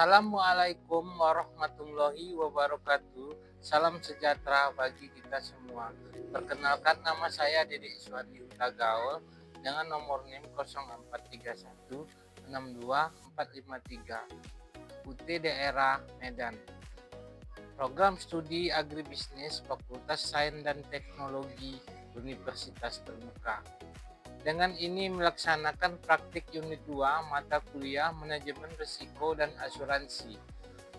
Assalamualaikum warahmatullahi wabarakatuh. Salam sejahtera bagi kita semua. Perkenalkan, nama saya Dede Iswandi Huta Gaul dengan nomor NIM 0431 62453 UT Daerah Medan. Program Studi Agribisnis Fakultas Sains dan Teknologi Universitas Terbuka. Dengan ini melaksanakan praktik unit 2 mata kuliah manajemen risiko dan asuransi.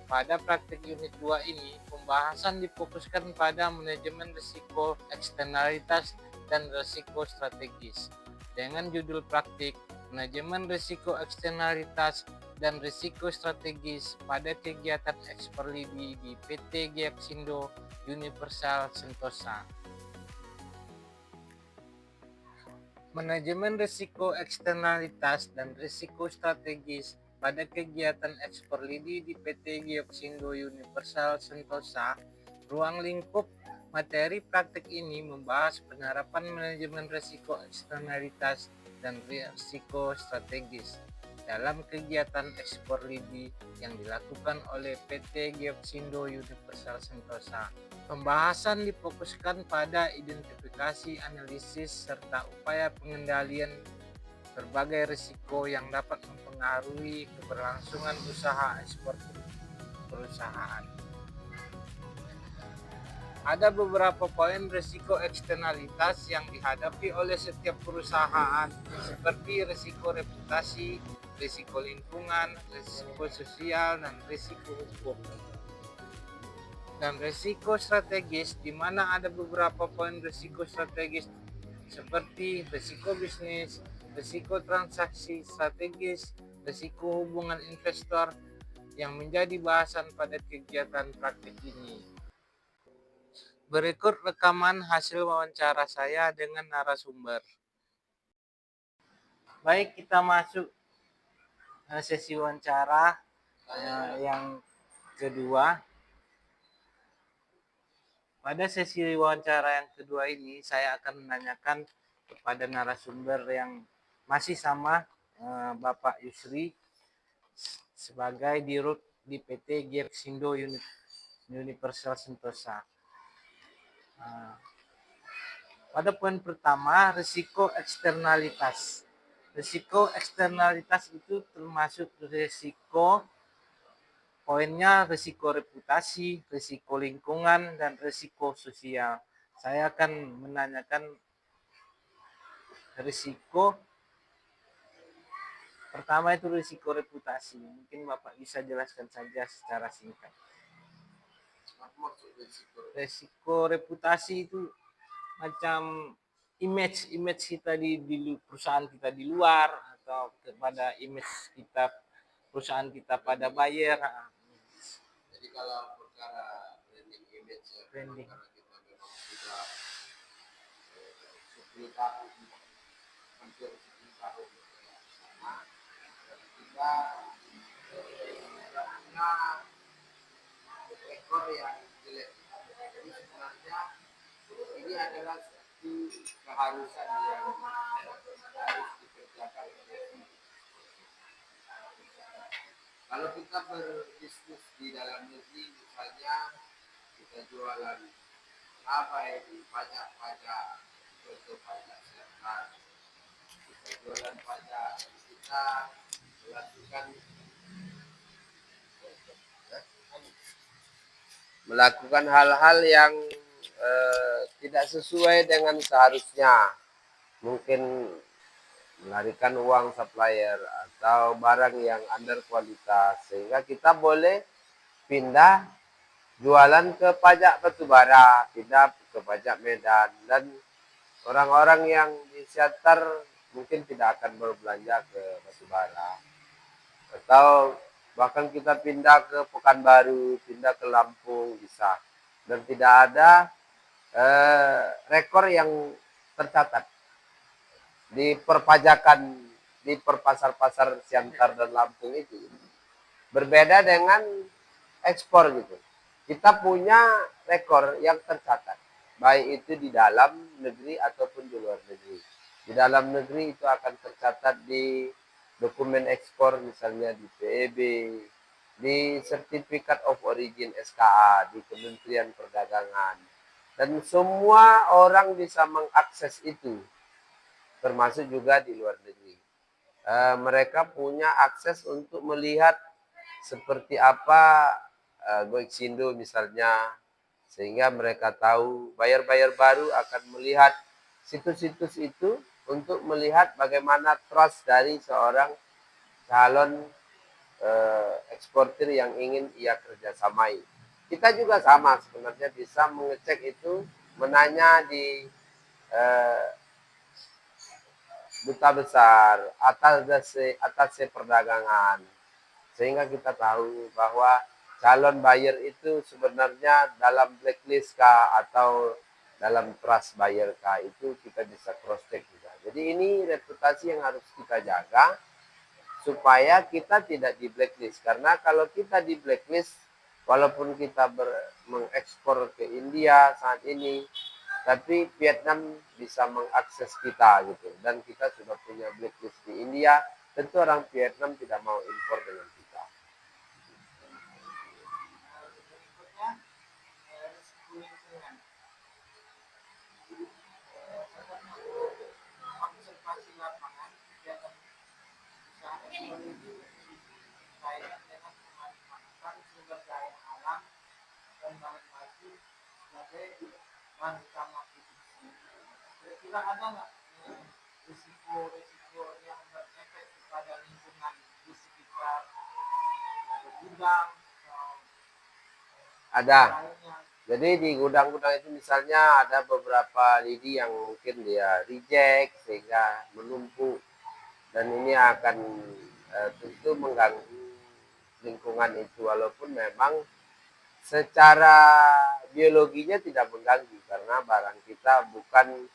Pada praktik unit 2 ini, pembahasan difokuskan pada manajemen risiko eksternalitas dan risiko strategis. Dengan judul praktik, manajemen risiko eksternalitas dan risiko strategis pada kegiatan ekspor lidi di PT Geopsindo Universal Sentosa. Manajemen risiko eksternalitas dan risiko strategis pada kegiatan ekspor lidi di PT Geopsindo Universal Sentosa. Ruang lingkup materi praktik ini membahas penerapan manajemen risiko eksternalitas dan risiko strategis dalam kegiatan ekspor lidi yang dilakukan oleh PT Geopsindo Universal Sentosa. Pembahasan difokuskan pada identifikasi, analisis, serta upaya pengendalian berbagai risiko yang dapat mempengaruhi keberlangsungan usaha ekspor perusahaan. Ada beberapa poin risiko eksternalitas yang dihadapi oleh setiap perusahaan, seperti risiko reputasi, risiko lingkungan, risiko sosial, dan risiko hukum. Dan risiko strategis, di mana ada beberapa poin risiko strategis seperti risiko bisnis, risiko transaksi strategis, risiko hubungan investor yang menjadi bahasan pada kegiatan praktik ini. Berikut rekaman hasil wawancara saya dengan narasumber. Baik, kita masuk sesi wawancara yang kedua. Pada sesi wawancara yang kedua ini, saya akan menanyakan kepada narasumber yang masih sama, Bapak Yusri, sebagai Dirut di PT Geopsindo Universal Sentosa. Pada poin pertama, risiko eksternalitas. Risiko eksternalitas itu termasuk risiko, poinnya risiko reputasi, risiko lingkungan, dan risiko sosial. Saya akan menanyakan risiko pertama, itu risiko reputasi. Mungkin Bapak bisa jelaskan saja secara singkat. Risiko reputasi itu macam image kita di perusahaan kita di luar, atau kepada image kita perusahaan kita pada buyer. Jadi kalau perkara branding image ya, Branding. karena kita memang sudah 10 tahun, hampir 10 tahun bersama, dan kita punya ekor yang jelek. Jadi sebenarnya ini adalah satu keharusan yang harus dikerjakan. Kalau kita berbisnis di dalam negeri, misalnya kita jualan apa itu, pajak-pajak, contoh pajak serta, kita jualan pajak, kita melakukan hal-hal yang tidak sesuai dengan seharusnya, mungkin melarikan uang supplier atau barang yang under kualitas, sehingga kita boleh pindah jualan ke pajak batubara, pindah ke pajak Medan, dan orang-orang yang di sekitar mungkin tidak akan berbelanja ke batubara. Atau bahkan kita pindah ke Pekanbaru, pindah ke Lampung, bisa. Dan tidak ada rekor yang tercatat di perpajakan di perpasar-pasar Siantar dan Lampung itu. Berbeda dengan ekspor gitu. Kita punya rekor yang tercatat, baik itu di dalam negeri ataupun di luar negeri. Di dalam negeri itu akan tercatat di dokumen ekspor, misalnya di PEB, di Certificate of Origin SKA di Kementerian Perdagangan. Dan semua orang bisa mengakses itu, termasuk juga di luar negeri. Mereka punya akses untuk melihat seperti apa Goixindo misalnya, sehingga mereka tahu buyer-buyer baru akan melihat situs-situs itu untuk melihat bagaimana trust dari seorang calon eksportir yang ingin ia kerjasamai. Kita juga sama sebenarnya bisa mengecek itu, menanya di eh, duta besar, atas perdagangan, sehingga kita tahu bahwa calon buyer itu sebenarnya dalam blacklist kah atau dalam trust buyer kah, itu kita bisa cross check juga. Jadi ini reputasi yang harus kita jaga supaya kita tidak di blacklist, karena kalau kita di blacklist, walaupun kita mengekspor ke India saat ini, tapi Vietnam bisa mengakses kita gitu, dan kita sudah punya blacklist di India, tentu orang Vietnam tidak mau impor dengan kita. Berikutnya, risiko lingkungan. Observasi lapangan, kegiatan usaha ekologi berkaitan dengan pemanfaatan sumber daya alam dan bahan baku sebagai bahan utama produksi. Kira-kira ada nggak risiko-risiko yang berefek kepada lingkungan di sekitar gudang atau Ada. lainnya? Jadi di gudang-gudang itu misalnya ada beberapa lidi yang mungkin dia reject sehingga menumpuk, dan ini akan tentu mengganggu lingkungan itu, walaupun memang secara biologinya tidak mengganggu karena barang kita bukan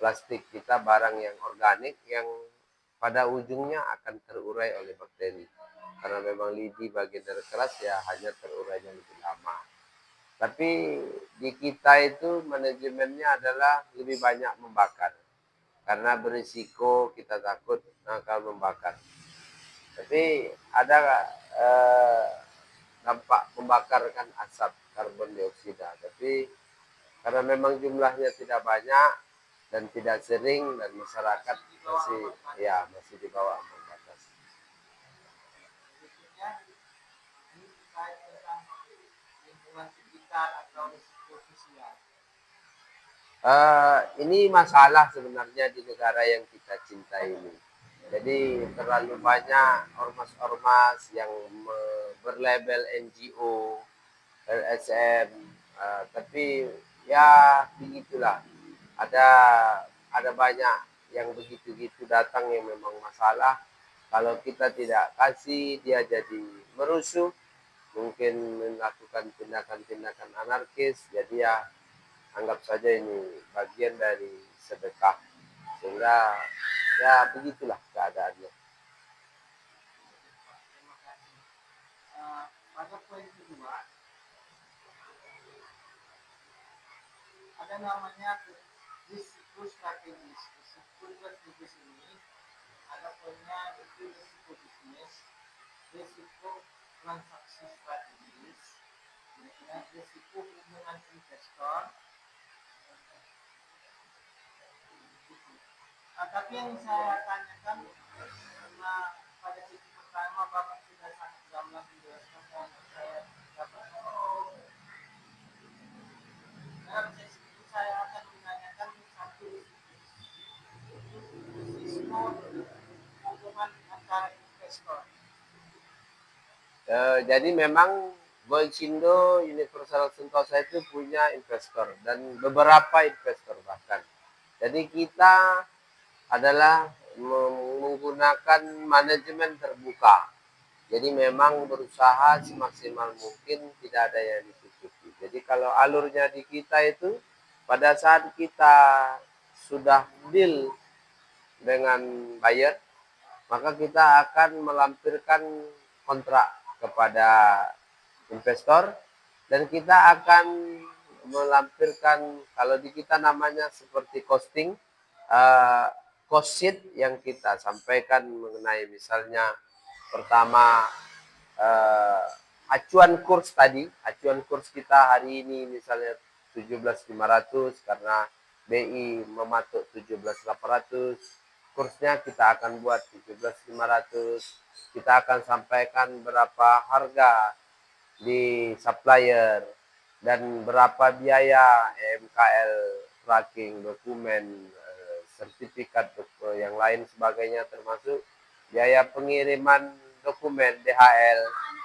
plastik, kita barang yang organik yang pada ujungnya akan terurai oleh bakteri. Karena memang lidi bagian dari keras, ya hanya terurainya lebih lama. Tapi di kita itu manajemennya adalah lebih banyak membakar. Karena berisiko kita takut akan membakar. Tapi ada dampak membakar kan asap karbon dioksida. Tapi karena memang jumlahnya tidak banyak dan tidak sering, dan masyarakat masih di bawah ambang batas. Berikutnya, ini terkait tentang lingkungan sekitar atau risiko sosial. Ini masalah sebenarnya di negara yang kita cintai ini. Jadi terlalu banyak ormas-ormas yang berlabel NGO, LSM, tapi ya begitulah. Ada ada banyak yang begitu-gitu datang yang memang masalah. Kalau kita tidak kasih, dia jadi merusuh, mungkin melakukan tindakan-tindakan anarkis. Jadi ya anggap saja ini bagian dari sedekah, sehingga ya begitulah keadaannya. Terima kasih. Pada poin kedua, ada namanya risiko strategis. Risiko strategis ini ada poinnya, itu risiko bisnis, risiko transaksi strategis, dan risiko hubungan investor. Tapi yang saya tanyakan, karena pada sesi pertama Bapak sudah sangat gamblang menjelaskan dan saya dapat dalam sesi ini saya akan menanyakan satu risiko hubungan antara investor. Jadi memang Goixindo Universal Sentosa itu punya investor, dan beberapa investor bahkan. Jadi kita adalah menggunakan manajemen terbuka. Jadi memang berusaha semaksimal mungkin tidak ada yang ditutupi. Jadi kalau alurnya di kita itu, pada saat kita sudah deal dengan buyer, maka kita akan melampirkan kontrak kepada investor, dan kita akan melampirkan, kalau di kita namanya seperti costing, cost sheet yang kita sampaikan mengenai misalnya pertama acuan kurs tadi, acuan kurs kita hari ini misalnya 17.500 karena BI mematok 17.800, kursnya kita akan buat 17.500. Kita akan sampaikan berapa harga di supplier dan berapa biaya EMKL tracking dokumen, sertifikat yang lain sebagainya, termasuk biaya pengiriman dokumen DHL.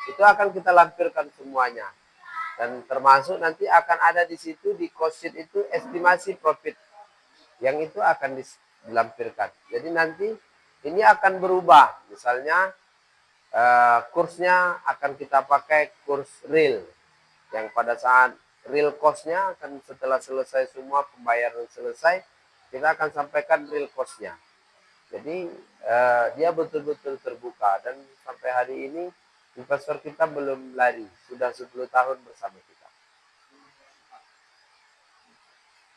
Itu akan kita lampirkan semuanya, dan termasuk nanti akan ada di situ di cost sheet itu estimasi profit yang itu akan dilampirkan. Jadi nanti ini akan berubah, misalnya kursnya akan kita pakai kurs real, yang pada saat real cost-nya akan setelah selesai semua pembayaran selesai, kita akan sampaikan real cost-nya. Jadi dia betul-betul terbuka, dan sampai hari ini investor kita belum lari, sudah 10 tahun bersama kita.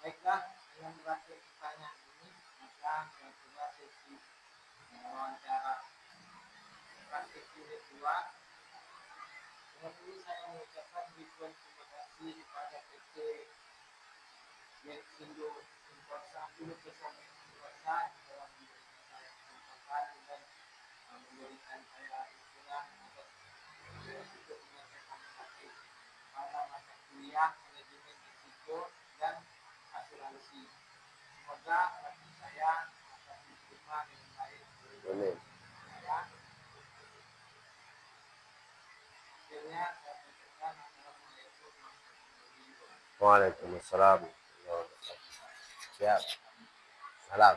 Baiklah, dengan berakhir pertanyaan ini, maka saya coba sesi wawancara praktik jilid 2. Dengan ini saya mengucapkan ribuan terima kasih kepada PT Yexindo Indonesia Unit Bersama Indonesia yang telah memberikan saya kesempatan dan memberikan saya dukungan atas untuk menyelesaikan praktik pada mata kuliah manajemen risiko dan asuransi. Semoga praktik saya dapat diterima dengan baik oleh saya. Akhirnya saya mengucapkan assalamualaikum warahmatullahi wabarakatuh. Waalaikumsalam. Siap. Salam.